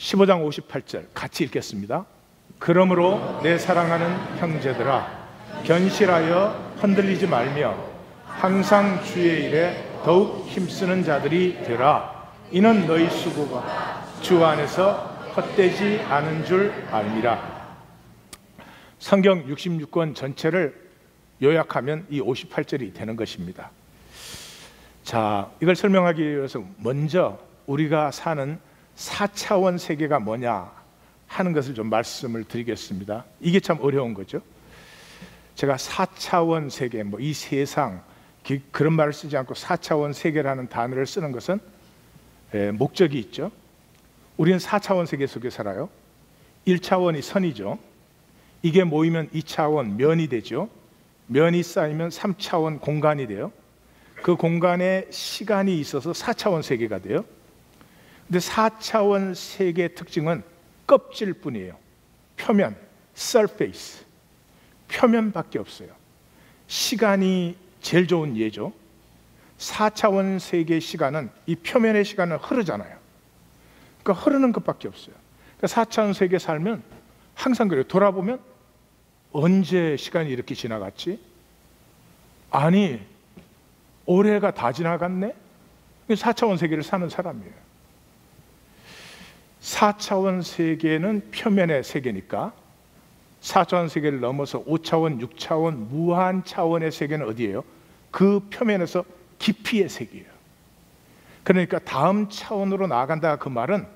15장 58절 같이 읽겠습니다. 그러므로 내 사랑하는 형제들아, 견실하여 흔들리지 말며 항상 주의 일에 더욱 힘쓰는 자들이 되라. 이는 너희 수고가 주 안에서 헛되지 않은 줄 알미라. 성경 66권 전체를 요약하면 이 58절이 되는 것입니다. 자, 이걸 설명하기 위해서 먼저 우리가 사는 4차원 세계가 뭐냐 하는 것을 좀 말씀을 드리겠습니다. 이게 참 어려운 거죠. 제가 4차원 세계, 이 세상, 그런 말을 쓰지 않고 4차원 세계라는 단어를 쓰는 것은 목적이 있죠. 우리는 4차원 세계 속에 살아요. 1차원이 선이죠. 이게 모이면 2차원 면이 되죠. 면이 쌓이면 3차원 공간이 돼요. 그 공간에 시간이 있어서 4차원 세계가 돼요. 근데 4차원 세계의 특징은 껍질뿐이에요. 표면, surface, 표면밖에 없어요. 시간이 제일 좋은 예죠. 4차원 세계의 시간은 이 표면의 시간은 흐르잖아요. 그러니까 흐르는 것밖에 없어요. 그러니까 4차원 세계에 살면 항상 그래요. 돌아보면 언제 시간이 이렇게 지나갔지? 아니, 올해가 다 지나갔네? 4차원 세계를 사는 사람이에요. 4차원 세계는 표면의 세계니까 4차원 세계를 넘어서 5차원, 6차원, 무한 차원의 세계는 어디예요? 그 표면에서 깊이의 세계예요. 그러니까 다음 차원으로 나아간다, 그 말은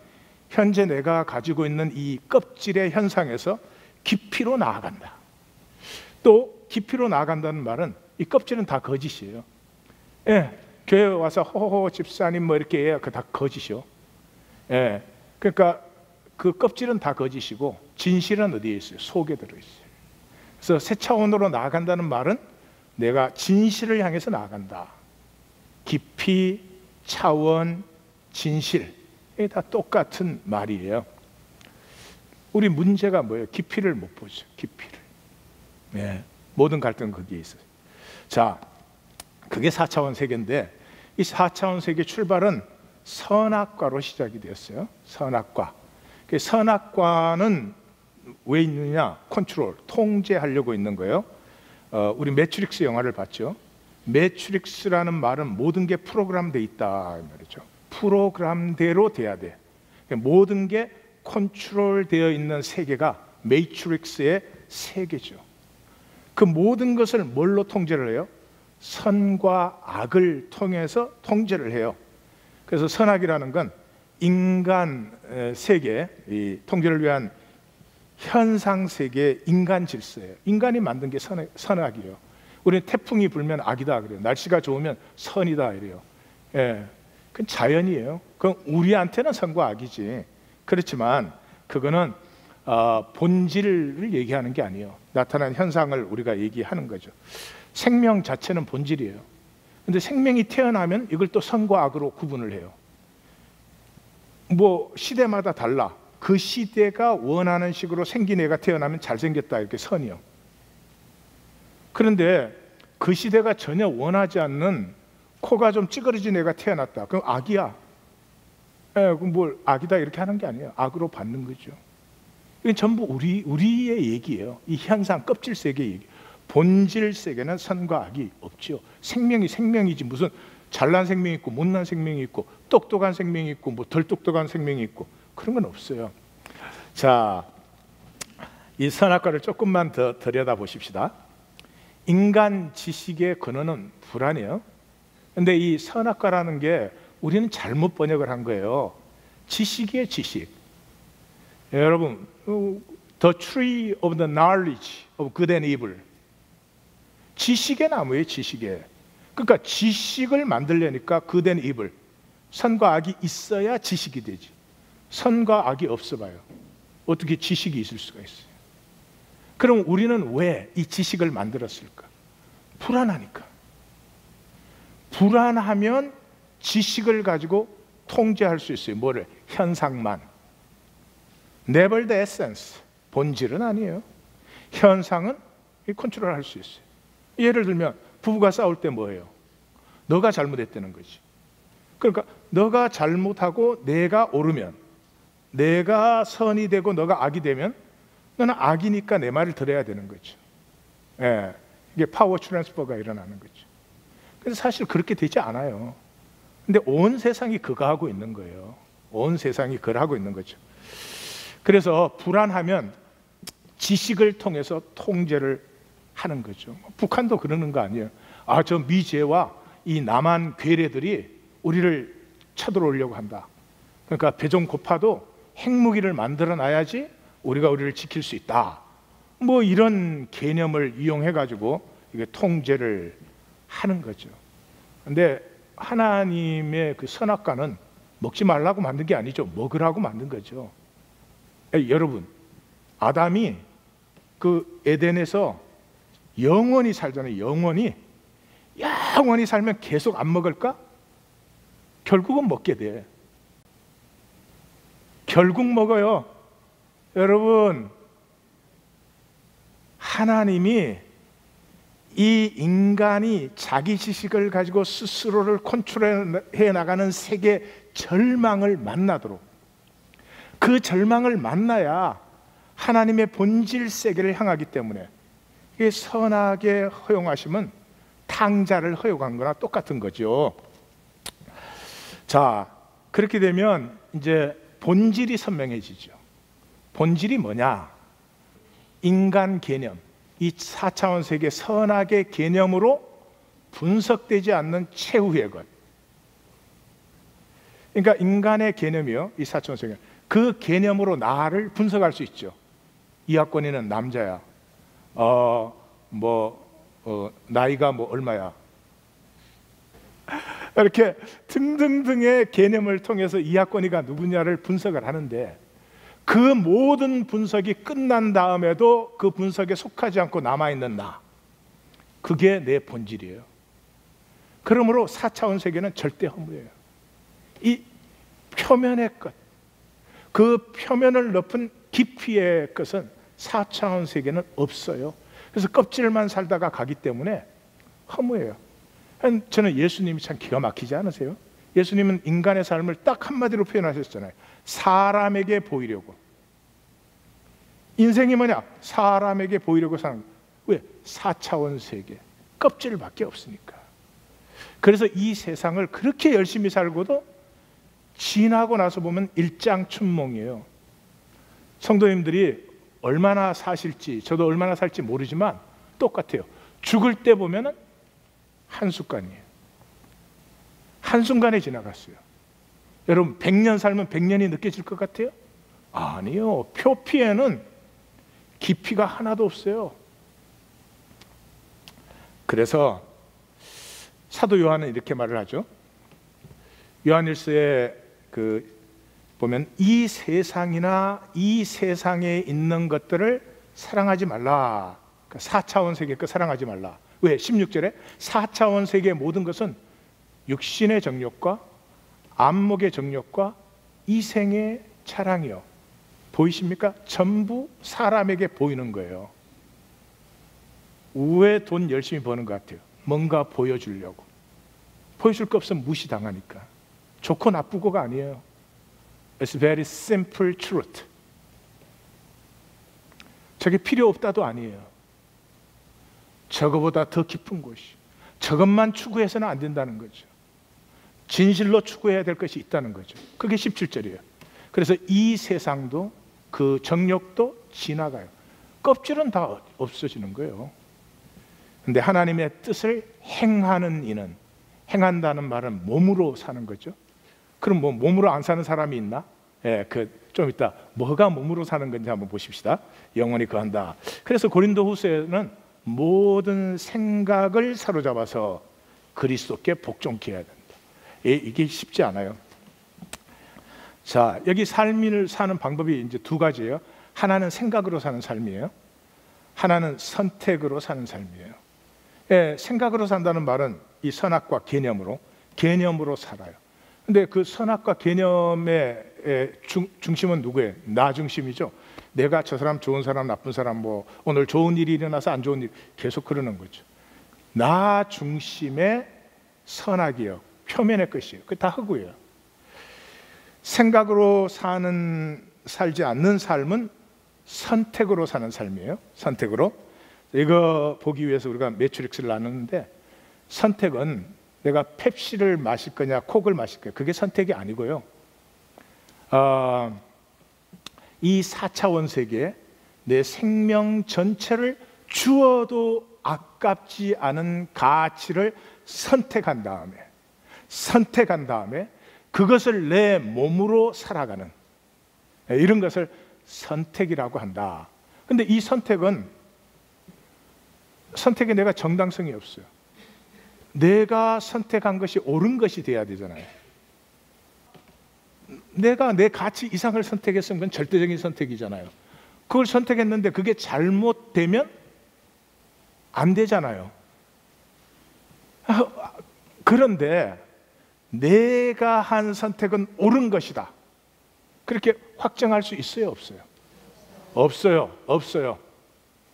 현재 내가 가지고 있는 이 껍질의 현상에서 깊이로 나아간다. 또 깊이로 나아간다는 말은 이 껍질은 다 거짓이에요. 예, 교회 와서 호호호 집사님 이렇게 해야 그 다 거짓이요. 예, 그러니까 그 껍질은 다 거짓이고 진실은 어디에 있어요? 속에 들어있어요. 그래서 새 차원으로 나아간다는 말은 내가 진실을 향해서 나아간다. 깊이, 차원, 진실, 이게 다 똑같은 말이에요. 우리 문제가 뭐예요? 깊이를 못 보죠. 깊이를. 네, 모든 갈등은 거기에 있어요. 자, 그게 4차원 세계인데 이 4차원 세계 출발은 선악과로 시작이 되었어요. 선악과. 선악과는 왜 있느냐? 컨트롤, 통제하려고 있는 거예요. 우리 매트릭스 영화를 봤죠. 매트릭스라는 말은 모든 게 프로그램되어 있다 이 말이죠. 프로그램대로 돼야 돼. 모든 게 컨트롤되어 있는 세계가 매트릭스의 세계죠. 그 모든 것을 뭘로 통제를 해요? 선과 악을 통해서 통제를 해요. 그래서 선악이라는 건 인간 세계, 이 통제를 위한 현상 세계의 인간 질서예요. 인간이 만든 게 선악이에요. 우리는 태풍이 불면 악이다 그래요. 날씨가 좋으면 선이다 이래요. 예, 그건 자연이에요. 그건 우리한테는 선과 악이지. 그렇지만 그거는 본질을 얘기하는 게 아니에요. 나타난 현상을 우리가 얘기하는 거죠. 생명 자체는 본질이에요. 근데 생명이 태어나면 이걸 또 선과 악으로 구분을 해요. 시대마다 달라. 그 시대가 원하는 식으로 생긴 애가 태어나면 잘생겼다 이렇게 선이요. 그런데 그 시대가 전혀 원하지 않는 코가 좀 찌그러진 애가 태어났다. 그럼 악이야. 그럼 악이다 이렇게 하는 게 아니에요. 악으로 받는 거죠. 이건 전부 우리의 얘기예요. 이 현상 껍질 세계 얘기. 본질 세계는 선과 악이 없죠. 생명이 생명이지 무슨 잘난 생명이 있고 못난 생명이 있고 똑똑한 생명이 있고 덜 똑똑한 생명이 있고 그런 건 없어요. 자, 이 선악과를 조금만 더 들여다보십시다. 인간 지식의 근원은 불안해요. 근데 이 선악과라는 게 우리는 잘못 번역을 한 거예요. 지식이에요, 지식. 여러분, The tree of the knowledge of good and evil. 지식의 나무예요, 지식의. 그러니까 지식을 만들려니까 good and evil. 선과 악이 있어야 지식이 되지. 선과 악이 없어 봐요. 어떻게 지식이 있을 수가 있어요? 그럼 우리는 왜 이 지식을 만들었을까? 불안하니까. 불안하면 지식을 가지고 통제할 수 있어요. 뭐를? 현상만. Never the essence. 본질은 아니에요. 현상은 컨트롤할 수 있어요. 예를 들면 부부가 싸울 때 뭐예요? 너가 잘못했다는 거지. 그러니까 너가 잘못하고 내가 옳으면 내가 선이 되고 너가 악이 되면 너는 악이니까 내 말을 들어야 되는 거죠. 예, 이게 파워 트랜스퍼가 일어나는 거죠. 그래서 사실 그렇게 되지 않아요. 근데 온 세상이 그거 하고 있는 거예요. 온 세상이 그걸 하고 있는 거죠. 그래서 불안하면 지식을 통해서 통제를 하는 거죠. 북한도 그러는 거 아니에요. 아, 저 미제와 이 남한 괴뢰들이 우리를 쳐들어오려고 한다. 그러니까 배 좀 고파도 핵무기를 만들어 놔야지 우리가 우리를 지킬 수 있다. 뭐 이런 개념을 이용해 가지고 이게 통제를 하는 거죠. 근데 하나님의 그 선악과는 먹지 말라고 만든 게 아니죠. 먹으라고 만든 거죠. 여러분, 아담이 그 에덴에서 영원히 살잖아요. 영원히 살면 계속 안 먹을까? 결국은 먹게 돼. 결국 먹어요. 여러분, 하나님이 이 인간이 자기 지식을 가지고 스스로를 컨트롤해 나가는 세계 절망을 만나도록, 그 절망을 만나야 하나님의 본질 세계를 향하기 때문에 이 선악의 허용하심은 탕자를 허용한 거나 똑같은 거죠. 자, 그렇게 되면 이제 본질이 선명해지죠. 본질이 뭐냐? 인간 개념, 이 4차원 세계 선악의 개념으로 분석되지 않는 최후의 것. 그러니까 인간의 개념이요, 이 4차원 세계, 그 개념으로 나를 분석할 수 있죠. 이학권이는 남자야. 나이가 뭐 얼마야. 이렇게 등등등의 개념을 통해서 이학권이가 누구냐를 분석을 하는데, 그 모든 분석이 끝난 다음에도 그 분석에 속하지 않고 남아있는 나, 그게 내 본질이에요. 그러므로 4차원 세계는 절대 허무예요. 이 표면의 것, 그 표면을 높은 깊이의 것은 4차원 세계는 없어요. 그래서 껍질만 살다가 가기 때문에 허무해요. 저는 예수님이 참 기가 막히지 않으세요? 예수님은 인간의 삶을 딱 한마디로 표현하셨잖아요. 사람에게 보이려고. 인생이 뭐냐? 사람에게 보이려고 사는 거예요. 왜? 4차원 세계, 껍질밖에 없으니까. 그래서 이 세상을 그렇게 열심히 살고도 지나고 나서 보면 일장춘몽이에요. 성도님들이 얼마나 사실지, 저도 얼마나 살지 모르지만 똑같아요. 죽을 때 보면은 한순간이에요. 한순간에 지나갔어요. 여러분, 100년 살면 100년이 느껴질 것 같아요? 아니요. 표피에는 깊이가 하나도 없어요. 그래서 사도 요한은 이렇게 말을 하죠. 요한일서에 보면 이 세상이나 이 세상에 있는 것들을 사랑하지 말라. 4차원 세계 거 사랑하지 말라. 왜? 16절에 4차원 세계의 모든 것은 육신의 정욕과 안목의 정욕과 이생의 자랑이요. 보이십니까? 전부 사람에게 보이는 거예요. 왜 돈 열심히 버는 것 같아요? 뭔가 보여주려고. 보여줄 거 없으면 무시당하니까. 좋고 나쁘고가 아니에요. It's very simple truth. 저게 필요 없다도 아니에요. 저거보다 더 깊은 곳이, 저것만 추구해서는 안 된다는 거죠. 진실로 추구해야 될 것이 있다는 거죠. 그게 17절이에요. 그래서 이 세상도 그 정욕도 지나가요. 껍질은 다 없어지는 거예요. 근데 하나님의 뜻을 행하는 이는, 행한다는 말은 몸으로 사는 거죠. 그럼 뭐 몸으로 안 사는 사람이 있나? 좀 이따 뭐가 몸으로 사는 건지 한번 보십시다. 영원히 거한다. 그래서 고린도후서에는 모든 생각을 사로잡아서 그리스도께 복종케 해야 된다. 이게 쉽지 않아요. 자, 여기 삶을 사는 방법이 이제 두 가지예요. 하나는 생각으로 사는 삶이에요. 하나는 선택으로 사는 삶이에요. 생각으로 산다는 말은 이 선악과 개념으로 살아요. 근데 그 선악과 개념의 중심은 누구예요? 나 중심이죠. 내가 저 사람 좋은 사람, 나쁜 사람, 뭐 오늘 좋은 일이 일어나서 안 좋은 일, 계속 그러는 거죠. 나 중심의 선악이요, 표면의 것이에요. 그게 다 흑우예요. 생각으로 살지 않는 삶은 선택으로 사는 삶이에요. 선택으로. 이거 보기 위해서 우리가 매트릭스를 나누는데, 선택은 내가 펩시를 마실 거냐 콕을 마실 거냐, 그게 선택이 아니고요. 이 4차원 세계에 내 생명 전체를 주어도 아깝지 않은 가치를 선택한 다음에 그것을 내 몸으로 살아가는, 이런 것을 선택이라고 한다. 근데 이 선택에 내가 정당성이 없어요. 내가 선택한 것이 옳은 것이 돼야 되잖아요. 내가 내 가치 이상을 선택했으면 그건 절대적인 선택이잖아요. 그걸 선택했는데 그게 잘못되면 안 되잖아요. 그런데 내가 한 선택은 옳은 것이다, 그렇게 확정할 수 있어요, 없어요? 없어요.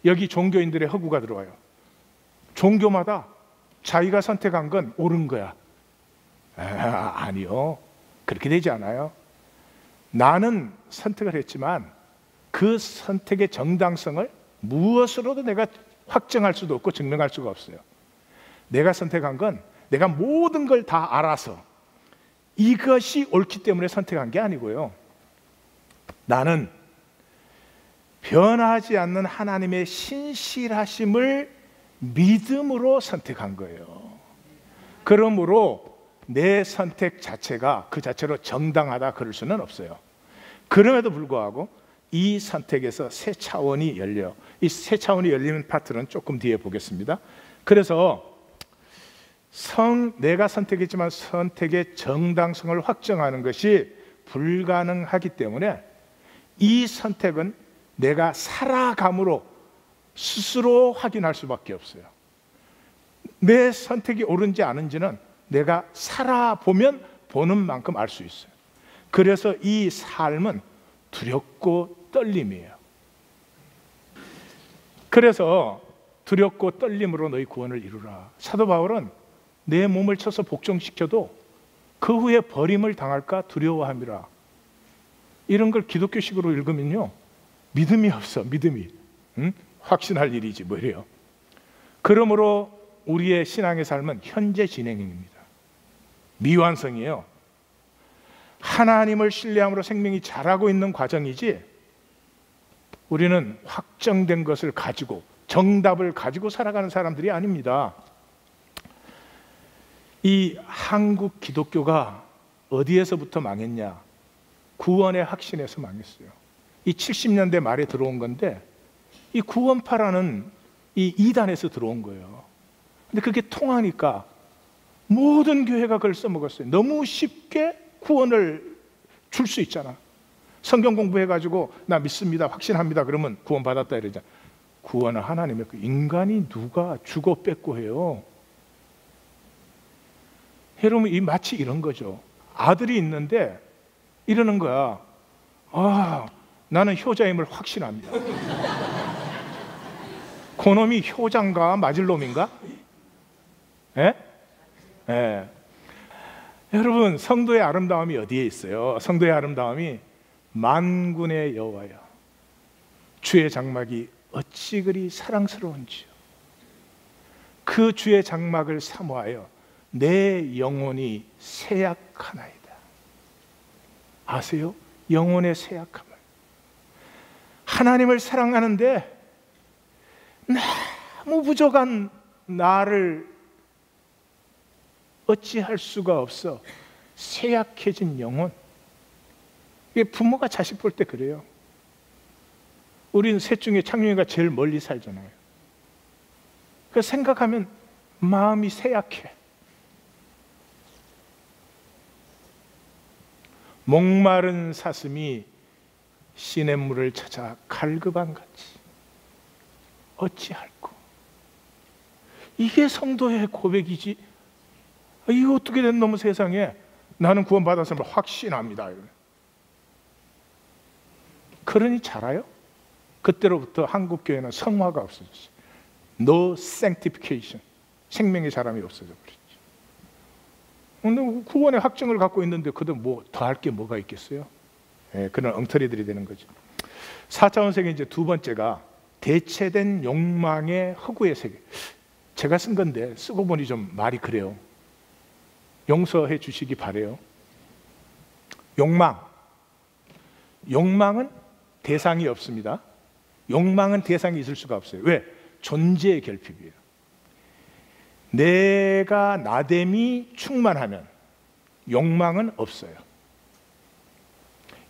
여기 종교인들의 허구가 들어와요. 종교마다 자기가 선택한 건 옳은 거야. 아니요, 그렇게 되지 않아요. 나는 선택을 했지만 그 선택의 정당성을 무엇으로도 내가 확정할 수도 없고 증명할 수가 없어요. 내가 선택한 건 내가 모든 걸 다 알아서 이것이 옳기 때문에 선택한 게 아니고요. 나는 변하지 않는 하나님의 신실하심을 믿음으로 선택한 거예요. 그러므로 내 선택 자체가 그 자체로 정당하다 그럴 수는 없어요. 그럼에도 불구하고 이 선택에서 새 차원이 열려, 이 새 차원이 열리는 파트는 조금 뒤에 보겠습니다. 그래서 내가 선택했지만 선택의 정당성을 확정하는 것이 불가능하기 때문에 이 선택은 내가 살아감으로 스스로 확인할 수밖에 없어요. 내 선택이 옳은지 아닌지는 내가 살아보면 보는 만큼 알 수 있어요. 그래서 이 삶은 두렵고 떨림이에요. 그래서 두렵고 떨림으로 너희 구원을 이루라. 사도 바울은 내 몸을 쳐서 복종시켜도 그 후에 버림을 당할까 두려워함이라. 이런 걸 기독교식으로 읽으면요, 믿음이 없어. 믿음이 확신할 일이지 뭐 이래요. 그러므로 우리의 신앙의 삶은 현재 진행입니다. 미완성이에요. 하나님을 신뢰함으로 생명이 자라고 있는 과정이지, 우리는 확정된 것을 가지고 정답을 가지고 살아가는 사람들이 아닙니다. 이 한국 기독교가 어디에서부터 망했냐? 구원의 확신에서 망했어요. 이 70년대 말에 들어온 건데, 이 구원파라는 이 이단에서 들어온 거예요. 근데 그게 통하니까 모든 교회가 그걸 써먹었어요. 너무 쉽게 구원을 줄 수 있잖아. 성경 공부해가지고 나 믿습니다, 확신합니다, 그러면 구원 받았다 이러잖아. 구원은 하나님의, 그 인간이 누가 주고 뺏고 해요. 여러분, 이 마치 이런 거죠. 아들이 있는데 이러는 거야. 나는 효자임을 확신합니다. 그놈이 효자인가 맞을 놈인가? 예? 예. 여러분, 성도의 아름다움이 어디에 있어요? 성도의 아름다움이 만군의 여호와여, 주의 장막이 어찌 그리 사랑스러운지요. 그 주의 장막을 사모하여 내 영혼이 세약하나이다. 아세요? 영혼의 세약함을. 하나님을 사랑하는데 너무 부족한 나를 어찌할 수가 없어. 세약해진 영혼. 이게 부모가 자식 볼 때 그래요. 우리는 셋 중에 창룡이가 제일 멀리 살잖아요. 그 생각하면 마음이 세약해. 목마른 사슴이 시냇물을 찾아 갈급한같이 어찌할꼬. 이게 성도의 고백이지. 이거 어떻게 된 놈의 세상에 나는 구원받았음을 확신합니다. 그러니 자라요? 그때로부터 한국교회는 성화가 없어졌어요. No sanctification. 생명의 자람이 없어져 버렸죠. 구원의 확증을 갖고 있는데 그도 뭐 더 할 게 뭐가 있겠어요? 예, 그런 엉터리들이 되는 거죠. 4차원 세계 이제 두 번째가 대체된 욕망의 허구의 세계. 제가 쓴 건데 쓰고 보니 좀 말이 그래요. 용서해 주시기 바래요. 욕망은 대상이 없습니다. 욕망은 대상이 있을 수가 없어요. 왜? 존재의 결핍이에요. 내가 나됨이 충만하면 욕망은 없어요.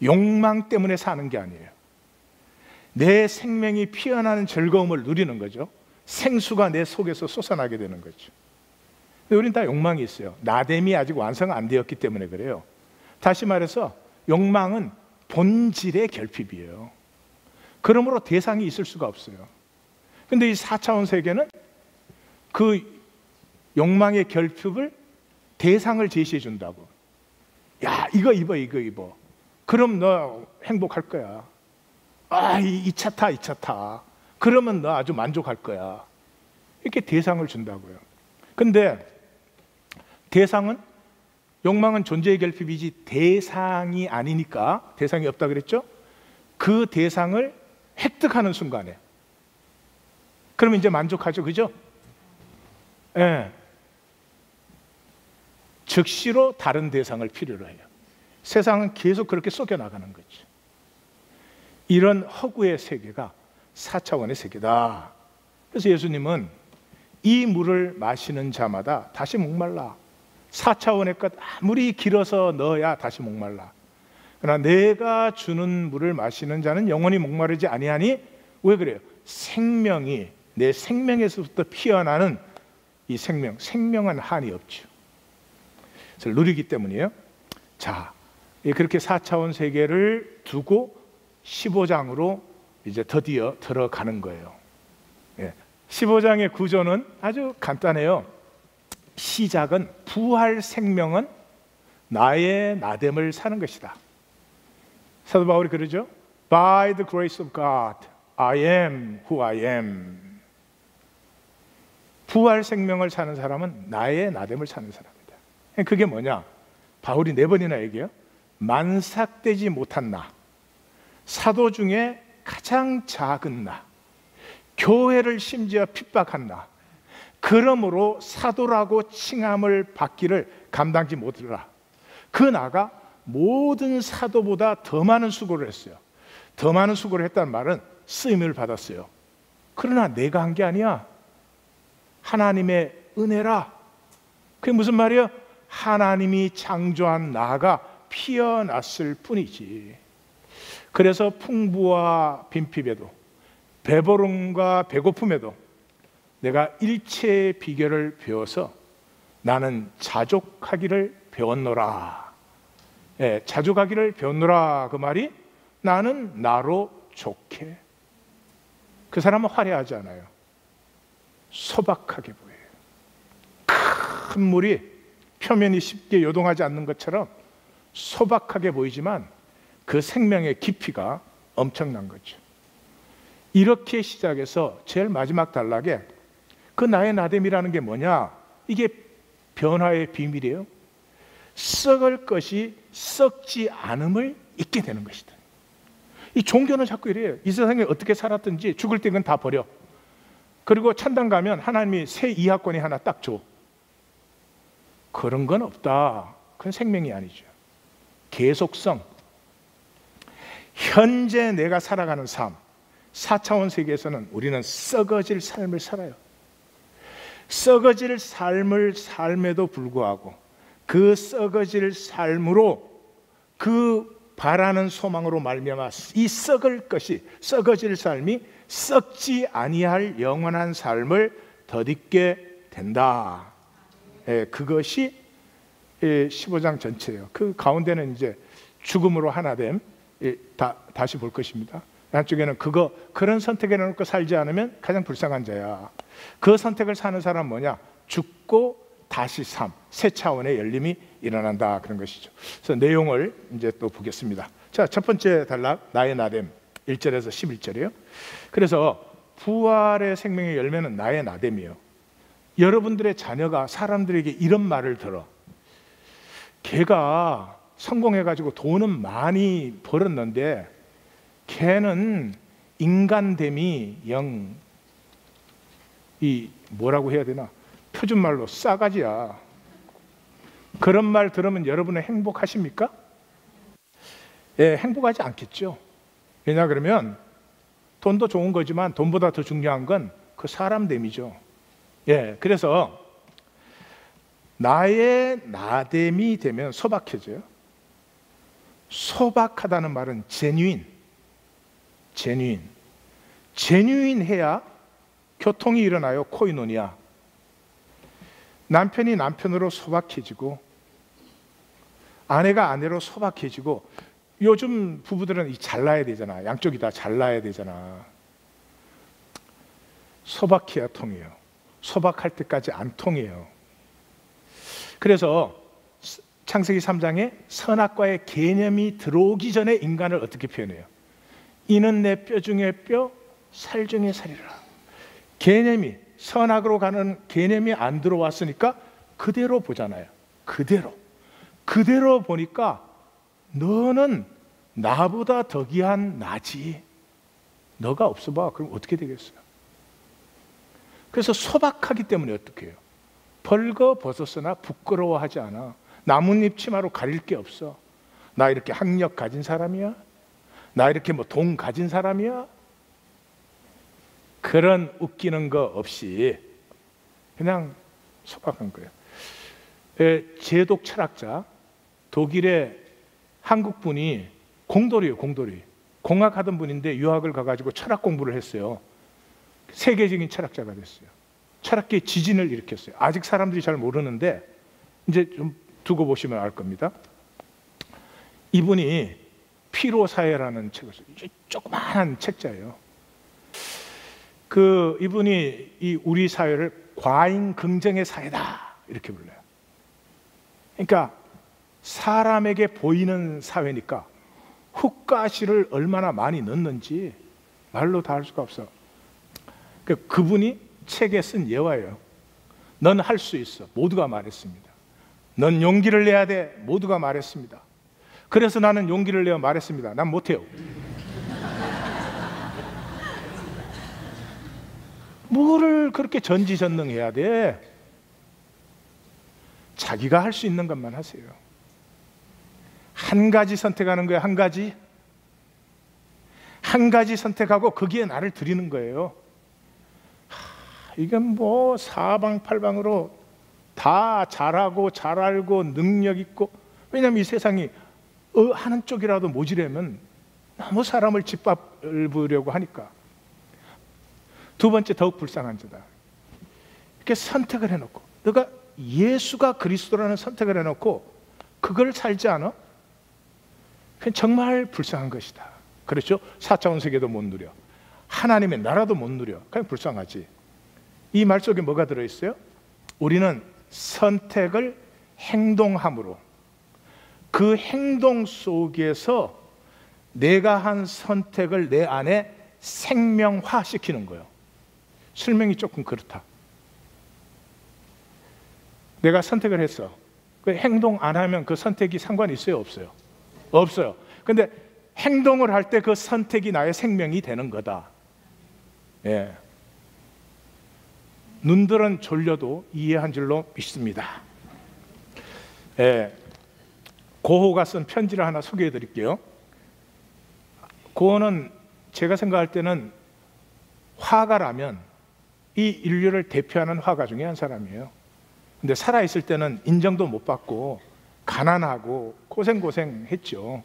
욕망 때문에 사는 게 아니에요. 내 생명이 피어나는 즐거움을 누리는 거죠. 생수가 내 속에서 솟아나게 되는 거죠. 근데 우리는 다 욕망이 있어요. 나됨이 아직 완성 안 되었기 때문에 그래요. 다시 말해서 욕망은 본질의 결핍이에요. 그러므로 대상이 있을 수가 없어요. 근데 이 4차원 세계는 그 욕망의 결핍을 대상을 제시해 준다고. 야, 이거 입어. 그럼 너 행복할 거야. 아, 이 차 타. 그러면 너 아주 만족할 거야. 이렇게 대상을 준다고요. 근데 욕망은 존재의 결핍이지 대상이 아니니까, 대상이 없다 그랬죠? 그 대상을 획득하는 순간에 그러면 이제 만족하죠, 그죠? 예. 즉시로 다른 대상을 필요로 해요. 세상은 계속 그렇게 속여 나가는 거죠. 이런 허구의 세계가 4차원의 세계다. 그래서 예수님은 이 물을 마시는 자마다 다시 목말라. 4차원의 것 아무리 길어서 넣어야 다시 목말라. 그러나 내가 주는 물을 마시는 자는 영원히 목마르지 아니하니. 왜 그래요? 생명이 내 생명에서부터 피어나는 이 생명은 한이 없죠. 그래서 누리기 때문이에요. 자, 그렇게 4차원 세계를 두고 15장으로 이제 드디어 들어가는 거예요. 15장의 구조는 아주 간단해요. 시작은 부활 생명은 나의 나됨을 사는 것이다. 사도 바울이 그러죠. By the grace of God, I am who I am. 부활 생명을 사는 사람은 나의 나됨을 사는 사람이다. 그게 뭐냐? 바울이 4번이나 얘기해요. 만삭되지 못한 나, 사도 중에 가장 작은 나, 교회를 심지어 핍박한 나, 그러므로 사도라고 칭함을 받기를 감당지 못하라. 그 나가 모든 사도보다 더 많은 수고를 했어요. 더 많은 수고를 했다는 말은 쓰임을 받았어요. 그러나 내가 한 게 아니야. 하나님의 은혜라. 그게 무슨 말이에요? 하나님이 창조한 나가 피어났을 뿐이지. 그래서 풍부와 빈핍에도, 배부름과 배고픔에도 내가 일체의 비결을 배워서 나는 자족하기를 배웠노라. 자족하기를 배웠노라. 그 말이 나는 나로 좋게. 그 사람은 화려하지 않아요. 소박하게 보여요. 큰 물이 표면이 쉽게 요동하지 않는 것처럼 소박하게 보이지만 그 생명의 깊이가 엄청난 거죠. 이렇게 시작해서 제일 마지막 단락에 그 나의 나됨이라는 게 뭐냐? 이게 변화의 비밀이에요. 썩을 것이 썩지 않음을 잊게 되는 것이다. 이 종교는 자꾸 이래요. 이 세상에 어떻게 살았든지 죽을 때 그건 다 버려. 그리고 천당 가면 하나님이 새 이하권이 하나 딱 줘. 그런 건 없다. 그건 생명이 아니죠. 계속성. 현재 내가 살아가는 삶, 4차원 세계에서는 우리는 썩어질 삶을 살아요. 썩어질 삶을 삶에도 불구하고 그 썩어질 삶으로, 그 바라는 소망으로 말미암아 이 썩어질 삶이 썩지 아니할 영원한 삶을 덧입게 된다. 그것이 15장 전체예요. 그 가운데는 이제 죽음으로 하나됨 다시 볼 것입니다. 한쪽에는 그런 선택을 해놓고 살지 않으면 가장 불쌍한 자야. 그 선택을 사는 사람은 뭐냐? 죽고 다시 삶, 새 차원의 열림이 일어난다. 그런 것이죠. 그래서 내용을 이제 또 보겠습니다. 자, 첫 번째 단락, 나의 나됨 1절에서 11절이에요. 그래서 부활의 생명의 열매는 나의 나됨이에요. 여러분들의 자녀가 사람들에게 이런 말을 들어. 걔가 성공해가지고 돈은 많이 벌었는데 걔는 인간됨이 영, 이 뭐라고 해야 되나, 표준말로 싸가지야. 그런 말 들으면 여러분은 행복하십니까? 예, 행복하지 않겠죠. 왜냐 그러면 돈도 좋은 거지만 돈보다 더 중요한 건 그 사람됨이죠. 예, 그래서 나의 나됨이 되면 소박해져요. 소박하다는 말은 제뉴인해야 교통이 일어나요. 코이노니아. 남편이 남편으로 소박해지고 아내가 아내로 소박해지고, 요즘 부부들은 잘나야 되잖아. 양쪽이 다 잘나야 되잖아. 소박해야 통해요. 소박할 때까지 안 통해요. 그래서 창세기 3장에 선악과의 개념이 들어오기 전에 인간을 어떻게 표현해요? 이는 내 뼈 중에 뼈, 살 중에 살이라. 개념이, 선악으로 가는 개념이 안 들어왔으니까 그대로 보잖아요. 그대로 보니까 너는 나보다 더 귀한 나지. 너가 없어봐. 그럼 어떻게 되겠어요? 그래서 소박하기 때문에 어떻게 해요? 벌거벗었으나 부끄러워하지 않아. 나뭇잎 치마로 가릴 게 없어. 나 이렇게 학력 가진 사람이야? 나 이렇게 뭐 돈 가진 사람이야? 그런 웃기는 거 없이 그냥 소박한 거예요. 제독 철학자, 독일의 한국분이 공돌이에요. 공학하던 분인데 유학을 가가지고 철학 공부를 했어요. 세계적인 철학자가 됐어요. 철학계에 지진을 일으켰어요. 아직 사람들이 잘 모르는데 이제 좀 두고 보시면 알 겁니다. 이분이 피로사회라는 책을 써요. 조그마한 책자예요. 이분이 이 우리 사회를 과잉 긍정의 사회다 이렇게 불러요. 그러니까 사람에게 보이는 사회니까 훅가시를 얼마나 많이 넣는지 말로 다 할 수가 없어. 그분이 책에 쓴 예화예요. 넌 할 수 있어. 모두가 말했습니다. 넌 용기를 내야 돼. 모두가 말했습니다. 그래서 나는 용기를 내어 말했습니다. 난 못해요. 뭐를 그렇게 전지전능해야 돼? 자기가 할 수 있는 것만 하세요. 한 가지 선택하는 거예요. 한 가지 선택하고 거기에 나를 드리는 거예요. 이건 뭐 사방팔방으로 다 잘하고 잘 알고 능력 있고, 왜냐하면 이 세상이 하는 쪽이라도 모지려면 너무 사람을 짓밟으려고 하니까. 두 번째, 더욱 불쌍한 자다. 이렇게 선택을 해놓고, 너가 예수가 그리스도라는 선택을 해놓고 그걸 살지 않아? 그건 정말 불쌍한 것이다. 그렇죠? 4차원 세계도 못 누려, 하나님의 나라도 못 누려. 그냥 불쌍하지. 이 말 속에 뭐가 들어있어요? 우리는 선택을 행동함으로, 그 행동 속에서 내가 한 선택을 내 안에 생명화시키는 거예요. 설명이 조금 그렇다. 내가 선택을 했어. 그 행동 안 하면 그 선택이 상관이 있어요? 없어요? 없어요. 근데 행동을 할 때 그 선택이 나의 생명이 되는 거다. 예. 눈들은 졸려도 이해한 줄로 믿습니다. 예. 고호가 쓴 편지를 하나 소개해 드릴게요. 고호는 제가 생각할 때는 화가라면 이 인류를 대표하는 화가 중에 한 사람이에요. 근데 살아있을 때는 인정도 못 받고 가난하고 고생했죠.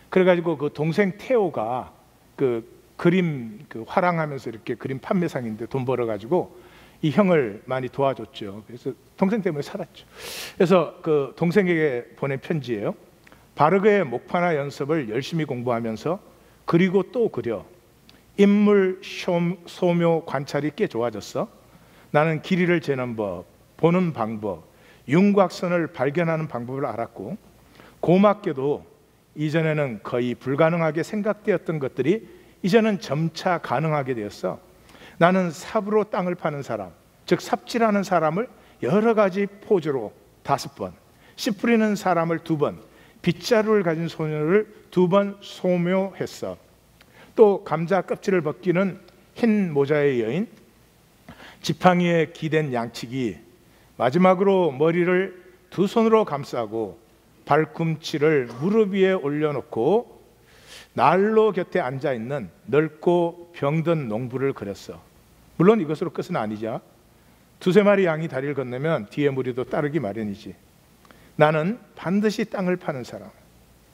그래가지고 그 동생 태호가 그 그림 화랑하면서 이렇게 그림 판매상인데 돈 벌어가지고 이 형을 많이 도와줬죠. 그래서 동생 때문에 살았죠. 그래서 그 동생에게 보낸 편지예요. 바르그의 목파나 연습을 열심히 공부하면서 그리고 또 그려. 인물 소묘 관찰이 꽤 좋아졌어. 나는 길이를 재는 법, 보는 방법, 윤곽선을 발견하는 방법을 알았고, 고맙게도 이전에는 거의 불가능하게 생각되었던 것들이 이제는 점차 가능하게 되었어. 나는 삽으로 땅을 파는 사람, 즉 삽질하는 사람을 여러 가지 포즈로 5번, 씨 뿌리는 사람을 2번, 빗자루를 가진 소녀를 2번 소묘했어. 또 감자 껍질을 벗기는 흰 모자의 여인, 지팡이에 기댄 양치기, 마지막으로 머리를 2손으로 감싸고 발꿈치를 무릎 위에 올려놓고 난로 곁에 앉아있는 넓고 병든 농부를 그렸어. 물론 이것으로 끝은 아니자. 2-3마리 양이 다리를 건너면 뒤에 무리도 따르기 마련이지. 나는 반드시 땅을 파는 사람,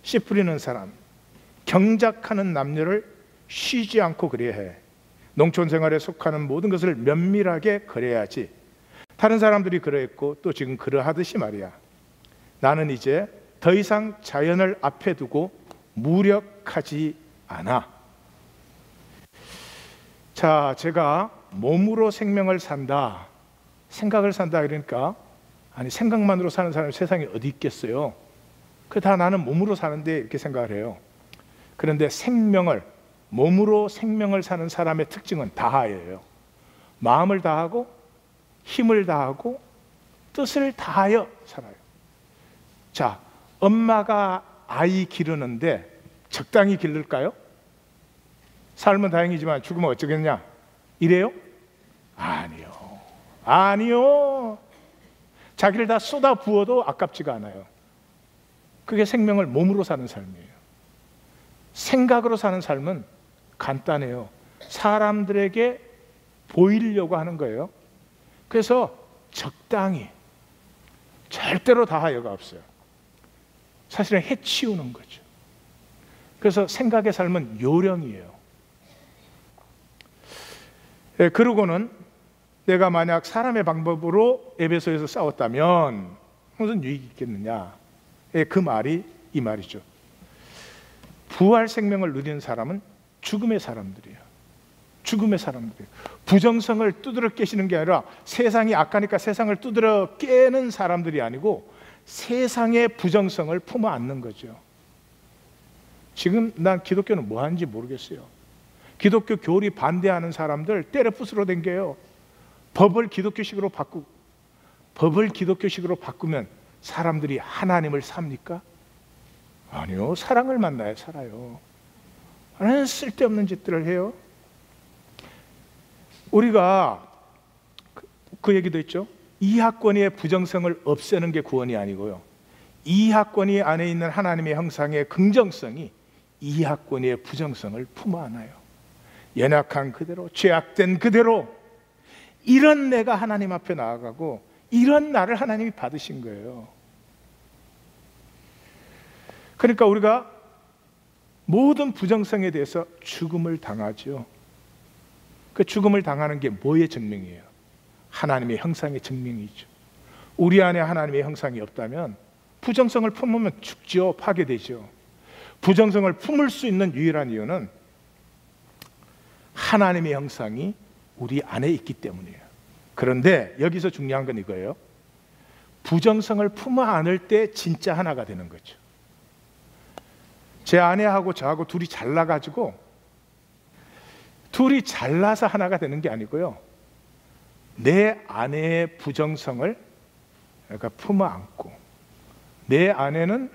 씨 뿌리는 사람, 경작하는 남녀를 쉬지 않고 그려야 해. 농촌 생활에 속하는 모든 것을 면밀하게 그려야지. 다른 사람들이 그러했고 또 지금 그러하듯이 말이야. 나는 이제 더 이상 자연을 앞에 두고 무력하지 않아. 자, 제가 몸으로 생명을 산다, 생각을 산다 그러니까, 아니 생각만으로 사는 사람이 세상에 어디 있겠어요? 그 다 나는 몸으로 사는데 이렇게 생각을 해요. 그런데 몸으로 생명을 사는 사람의 특징은 다하여예요. 마음을 다하고 힘을 다하고 뜻을 다하여 살아요. 자, 엄마가 아이 기르는데 적당히 기를까요? 삶은 다행이지만 죽으면 어쩌겠냐? 이래요? 아니요. 자기를 다 쏟아 부어도 아깝지가 않아요. 그게 생명을 몸으로 사는 삶이에요. 생각으로 사는 삶은 간단해요. 사람들에게 보이려고 하는 거예요. 그래서 적당히, 절대로 다하여가 없어요. 사실은 해치우는 거죠. 그래서 생각의 삶은 요령이에요. 그러고는 내가 만약 사람의 방법으로 에베소에서 싸웠다면 무슨 유익이 있겠느냐? 그 말이 이 말이죠. 부활 생명을 누리는 사람은 죽음의 사람들이에요. 죽음의 사람들이에요. 부정성을 두드려 깨시는 게 아니라 세상이 악하니까 세상을 두드려 깨는 사람들이 아니고 세상의 부정성을 품어 안는 거죠. 지금 난 기독교는 뭐 하는지 모르겠어요. 기독교 교리 반대하는 사람들 때려 부수러 댕겨요. 법을 기독교식으로 바꾸면 사람들이 하나님을 삽니까? 아니요. 사랑을 만나야 살아요. 하나는 쓸데없는 짓들을 해요. 우리가 그 얘기도 있죠. 이하권위의 부정성을 없애는 게 구원이 아니고요, 이하권위 안에 있는 하나님의 형상의 긍정성이 이하권위의 부정성을 품어 안아요. 연약한 그대로, 죄악된 그대로, 이런 내가 하나님 앞에 나아가고 이런 나를 하나님이 받으신 거예요. 그러니까 우리가 모든 부정성에 대해서 죽음을 당하죠. 그 죽음을 당하는 게 뭐의 증명이에요? 하나님의 형상의 증명이죠. 우리 안에 하나님의 형상이 없다면 부정성을 품으면 죽죠. 파괴되죠. 부정성을 품을 수 있는 유일한 이유는 하나님의 형상이 우리 안에 있기 때문이에요. 그런데 여기서 중요한 건 이거예요. 부정성을 품어 안을 때 진짜 하나가 되는 거죠. 제 아내하고 저하고 둘이 잘나가지고 둘이 잘나서 하나가 되는 게 아니고요, 내 아내의 부정성을 그러니까 품어 안고 내 아내는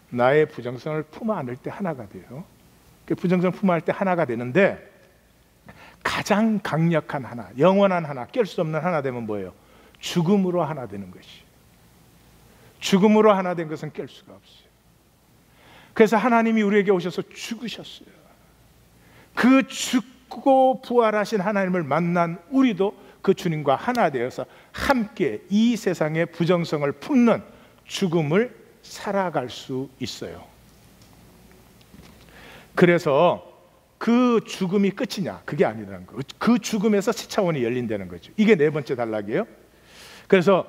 나의 부정성을 품어 안을 때 하나가 돼요. 그 부정성을 품어 안을 때 하나가 되는데, 가장 강력한 하나, 영원한 하나, 깰 수 없는 하나 되면 뭐예요? 죽음으로 하나 되는 것이. 죽음으로 하나 된 것은 깰 수가 없어요. 그래서 하나님이 우리에게 오셔서 죽으셨어요. 그 죽고 부활하신 하나님을 만난 우리도 그 주님과 하나 되어서 함께 이 세상의 부정성을 품는 죽음을 살아갈 수 있어요. 그래서 그 죽음이 끝이냐? 그게 아니라는 거예요. 그 죽음에서 새 차원이 열린다는 거죠. 이게 네 번째 단락이에요. 그래서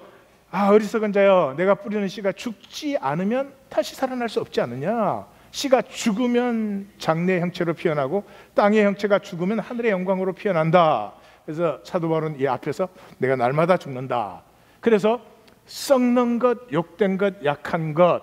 어리석은 자여, 내가 뿌리는 씨가 죽지 않으면 다시 살아날 수 없지 않느냐? 씨가 죽으면 장래의 형체로 피어나고 땅의 형체가 죽으면 하늘의 영광으로 피어난다. 그래서 사도 바울은 이 앞에서 내가 날마다 죽는다. 그래서 썩는 것, 욕된 것, 약한 것,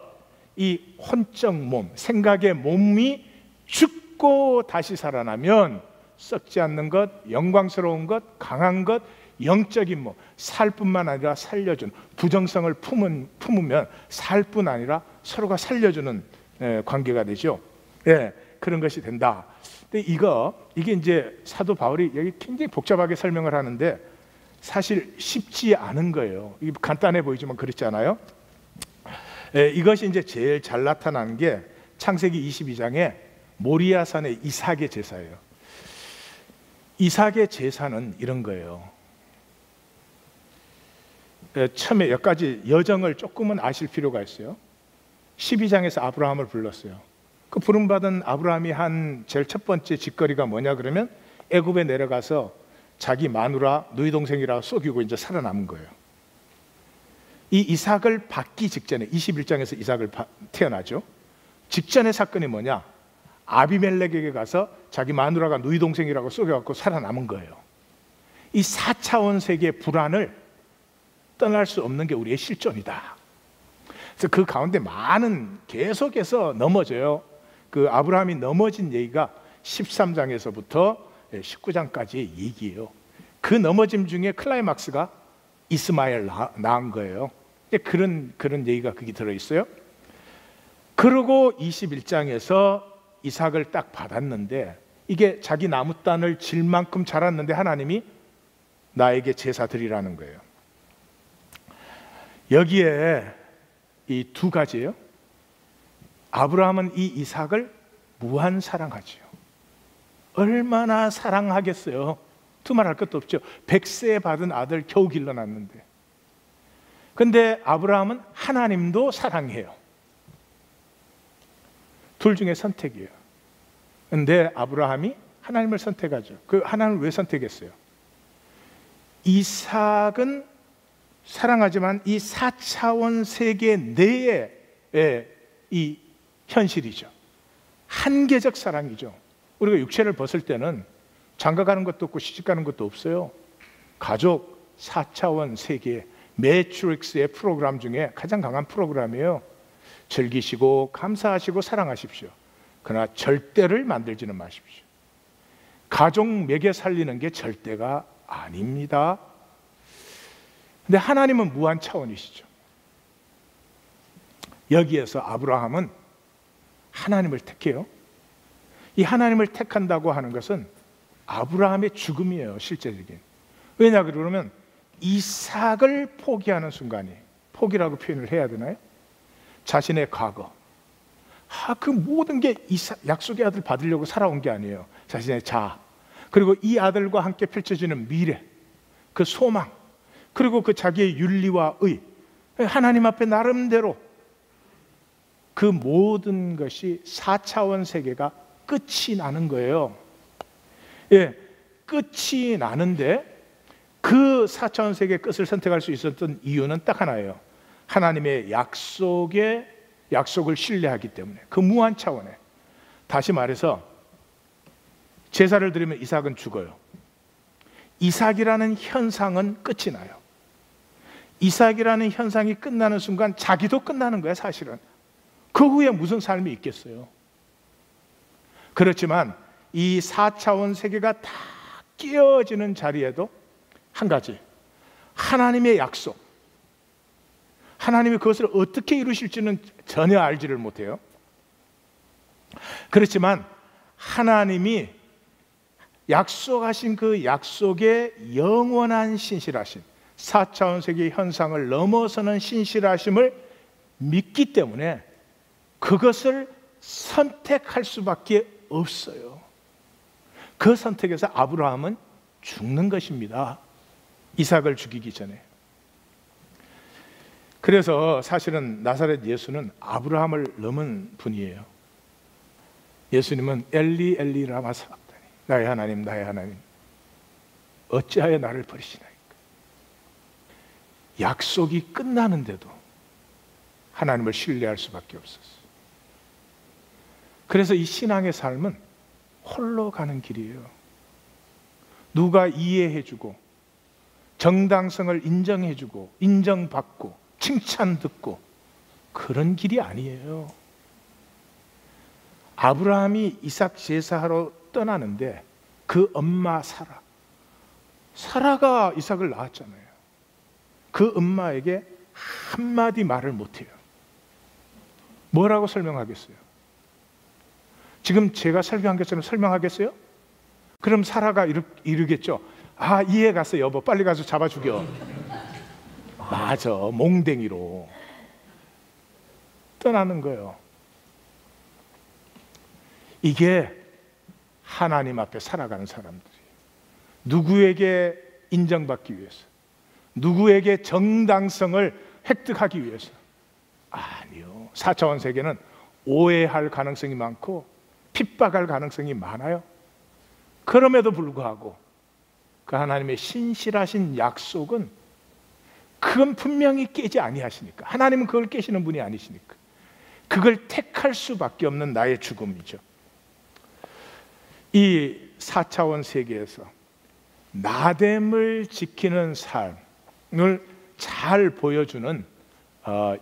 이 혼적 몸, 생각의 몸이 죽고 다시 살아나면 썩지 않는 것, 영광스러운 것, 강한 것, 영적인 살 뿐만 아니라 살려준, 부정성을 품으면 살 뿐 아니라 서로가 살려주는 관계가 되죠. 예, 그런 것이 된다. 근데 이게 이제 사도 바울이 여기 굉장히 복잡하게 설명을 하는데 사실 쉽지 않은 거예요. 이게 간단해 보이지만 그렇지 않아요? 예, 이것이 이제 제일 잘 나타나는 게 창세기 22장에 모리아산의 이삭의 제사예요. 이삭의 제사는 이런 거예요. 처음에 몇 가지 여정을 조금은 아실 필요가 있어요. 12장에서 아브라함을 불렀어요. 그 부름받은 아브라함이 한 제일 첫 번째 짓거리가 뭐냐 그러면 애굽에 내려가서 자기 마누라 누이 동생이라 속이고 이제 살아남은 거예요. 이 이삭을 받기 직전에 21장에서 이삭을 태어나죠. 직전의 사건이 뭐냐? 아비멜렉에게 가서 자기 마누라가 누이 동생이라고 속여갖고 살아남은 거예요. 이 4차원 세계의 불안을 떠날 수 없는 게 우리의 실존이다. 그래서 그 가운데 많은 계속해서 넘어져요. 그 아브라함이 넘어진 얘기가 13장에서부터 19장까지의 얘기예요. 그 넘어짐 중에 클라이막스가 이스마엘 낳은 거예요. 그런 얘기가 거기 들어있어요. 그리고 21장에서 이삭을 딱 받았는데 이게 자기 나무단을 질 만큼 자랐는데 하나님이 나에게 제사 드리라는 거예요. 여기에 이 두 가지예요. 아브라함은 이 이삭을 무한 사랑하지요. 얼마나 사랑하겠어요. 두말할 것도 없죠. 100세 받은 아들 겨우 길러놨는데. 근데 아브라함은 하나님도 사랑해요. 둘 중에 선택이에요. 근데 아브라함이 하나님을 선택하죠. 그 하나님을 왜 선택했어요? 이삭은 사랑하지만 이 4차원 세계 내의 이 현실이죠. 한계적 사랑이죠. 우리가 육체를 벗을 때는 장가가는 것도 없고 시집가는 것도 없어요. 가족 4차원 세계 매트릭스의 프로그램 중에 가장 강한 프로그램이에요. 즐기시고 감사하시고 사랑하십시오. 그러나 절대를 만들지는 마십시오. 가족 먹여 살리는 게 절대가 아닙니다. 근데 하나님은 무한 차원이시죠. 여기에서 아브라함은 하나님을 택해요. 이 하나님을 택한다고 하는 것은 아브라함의 죽음이에요. 실제적인. 왜냐 그러면 이삭을 포기하는 순간이, 포기라고 표현을 해야 되나요? 자신의 과거, 그 모든 게 약속의 아들 받으려고 살아온 게 아니에요. 자신의 자아, 그리고 이 아들과 함께 펼쳐지는 미래, 그 소망, 그리고 그 자기의 윤리와 의, 하나님 앞에 나름대로 그 모든 것이 4차원 세계가 끝이 나는 거예요. 예, 끝이 나는데 그 4차원 세계의 끝을 선택할 수 있었던 이유는 딱 하나예요. 하나님의 약속을 신뢰하기 때문에. 그 무한 차원에. 다시 말해서 제사를 드리면 이삭은 죽어요. 이삭이라는 현상은 끝이 나요. 이삭이라는 현상이 끝나는 순간 자기도 끝나는 거예요. 사실은. 그 후에 무슨 삶이 있겠어요? 그렇지만 이 4차원 세계가 다 깨어지는 자리에도 한 가지, 하나님의 약속, 하나님이 그것을 어떻게 이루실지는 전혀 알지를 못해요. 그렇지만 하나님이 약속하신 그 약속의 영원한 신실하심, 4차원 세계의 현상을 넘어서는 신실하심을 믿기 때문에 그것을 선택할 수밖에 없어요. 그 선택에서 아브라함은 죽는 것입니다. 이삭을 죽이기 전에. 그래서 사실은 나사렛 예수는 아브라함을 넘은 분이에요. 예수님은 엘리 엘리 라마 사박다니, 나의 하나님 나의 하나님 어찌하여 나를 버리시나이까. 약속이 끝나는데도 하나님을 신뢰할 수밖에 없었어요. 그래서 이 신앙의 삶은 홀로 가는 길이에요. 누가 이해해주고 정당성을 인정해주고 인정받고 칭찬 듣고 그런 길이 아니에요. 아브라함이 이삭 제사하러 떠나는데 그 엄마 사라 사라가 이삭을 낳았잖아요. 그 엄마에게 한마디 말을 못해요. 뭐라고 설명하겠어요? 지금 제가 설명한 것처럼 설명하겠어요? 그럼 사라가 이르겠죠. 아, 이해 갔어 여보, 빨리 가서 잡아 죽여. 맞아, 몽댕이로 떠나는 거예요. 이게 하나님 앞에 살아가는 사람들이 누구에게 인정받기 위해서, 누구에게 정당성을 획득하기 위해서. 아니요, 4차원 세계는 오해할 가능성이 많고 핍박할 가능성이 많아요. 그럼에도 불구하고 그 하나님의 신실하신 약속은, 그건 분명히 깨지 아니하시니까, 하나님은 그걸 깨시는 분이 아니시니까 그걸 택할 수밖에 없는 나의 죽음이죠. 이 4차원 세계에서 나됨을 지키는 삶을 잘 보여주는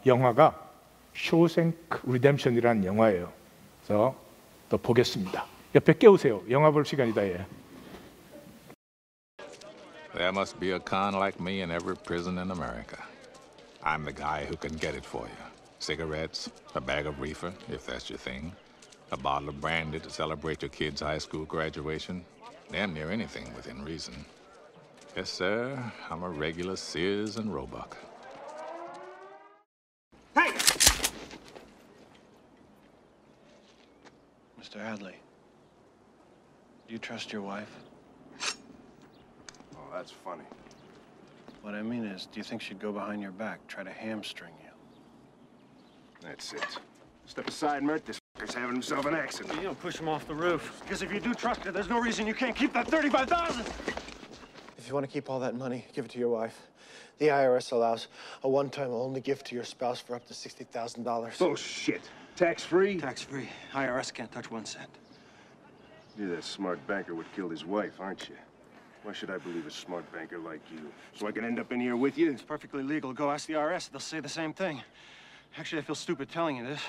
영화가 쇼생크 리뎀션이라는 영화예요. 그래서 또 보겠습니다. 옆에 깨우세요. 영화 볼 시간이다. 예. There must be a con like me in every prison in America. I'm the guy who can get it for you. Cigarettes, a bag of reefer, if that's your thing, a bottle of brandy to celebrate your kid's high school graduation, damn near anything within reason. Yes, sir, I'm a regular Sears and Roebuck. Hey! Mr. Hadley, do you trust your wife? Oh, that's funny. What I mean is, do you think she'd go behind your back, try to hamstring you? That's it. Step aside, Mert. This fucker's having himself an accident. You don't push him off the roof. Because if you do trust her, there's no reason you can't keep that $35,000. If you want to keep all that money, give it to your wife. The IRS allows a one-time only gift to your spouse for up to $60,000. Bullshit. Tax-free? Tax-free. IRS can't touch 1 cent. You're that smart banker what killed his wife, aren't you? Why should I believe a smart banker like you? So I can end up in here with you? It's perfectly legal. Go ask the IRS. They'll say the same thing. Actually, I feel stupid telling you this.